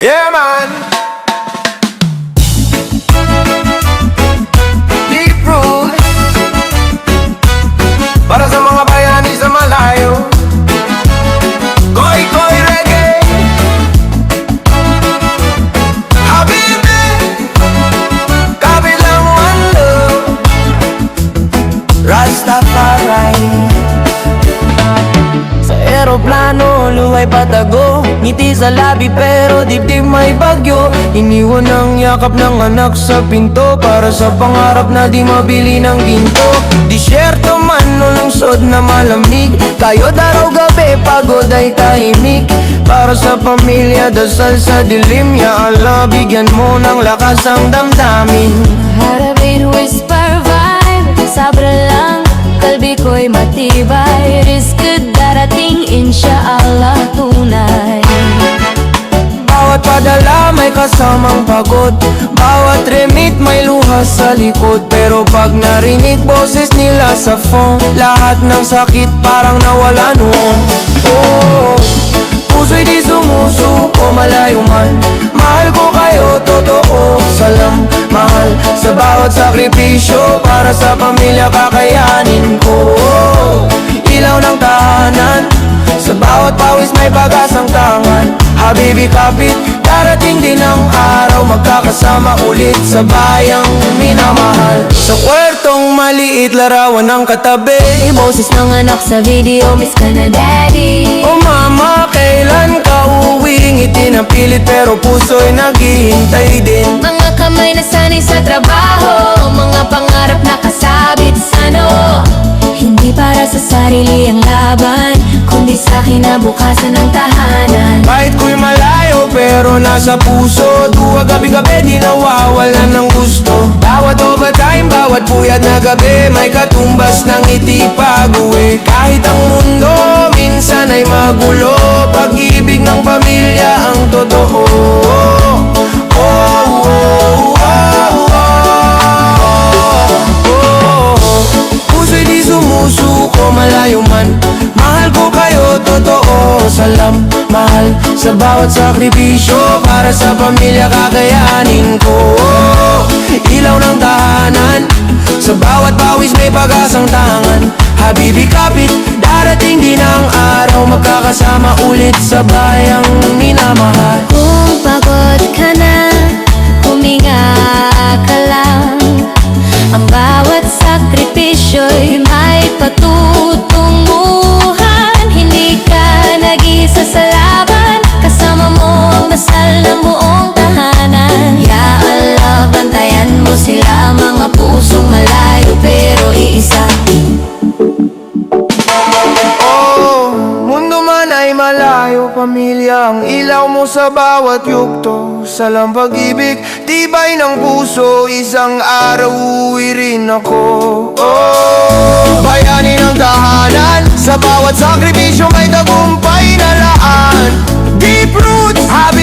Yeah, man. Deep roots para sa mga bayani sa malayo. Koy Koy Reggae, Habibi, kabilang one love, Rastafari. Sa eroplano, luway patago, ngiti sa labi pero dibdib may bagyo. Iniwan ang yakap ng anak sa pinto para sa pangarap na di mabili ng ginto. Disyerto man o lungsod na malamig, kayod araw gabi, pagod ay tahimik. Para sa pamilya, dasal sa dilim, ya Allah, bigyan mo ng lakas ang damdamin. Harapin whisper vibe, sabra lang, kalbi ko'y matibay. It is good, darating inshallah tunay. Bawat padala may kasamang pagod, bawat remit may luha sa likod. Pero pag narinig boses nila sa phone, lahat ng sakit parang nawala noon. Oh, puso'y di sumusuko, malayo man, mahal ko kayo, totoo. Salam, mahal, sa bawat sakripisyo, para sa pamilya kakayanin ko. Ilaw ng tahanan, sa bawat pawis may pag-asang tangan. Habibi kapit, darating din ang araw, magkakasama ulit sa bayang minamahal. Sa kwertong maliit, larawan ng katabi, Boses ng anak sa video, miss ka na daddy. o mama, kailan ka uwi? Ngiti na pilit pero puso'y naghihintay din. Mga kamay na sanay sa trabaho, mga pangarap na kasabit sa ano. Hindi para sa sarili ang laban, kundi sa kinabukasan ng tahanan. Kahit ko'y malayo pero nasa puso, duwa gabi-gabi di nawawalan ng gusto. Bawat overtime, bawat puyat na gabi, may katumbas ng ngiti pag-uwi. Kahit ang mundo minsan ay magulo, pag-ibig ng pamilya ang totoo. Oh, oh, oh, oh. Puso'y di sumusuko, malayo man, mahal ko kayo, totoo. Salam, mahal, sa bawat sakripisyo, para sa pamilya kakayanin ko. Ilaw ng tahanan, sa bawat pawis may pag-asang tangan. Habibi kapit, darating din ang araw, magkakasama ulit sa bayang minamahal. Kung pagod ka na, huminga ka lang. Ang bawat sakripisyo'y may patutunguhan. Hindi ka nag-isa sa laban, kasama mo ang dasal ng buong tahanan. Ya Allah, bantayan mo sila, mga pusong malayo pero iisa. Oh, mundo man ay malayo, pamilya ang ilaw mo sa bawat yugto. Salam pag-ibig, tibay ng puso, isang araw uuwi rin ako. Oh, bayani ng tahanan, sa bawat sakripisyo may tagumpay na laan. Deep roots, habi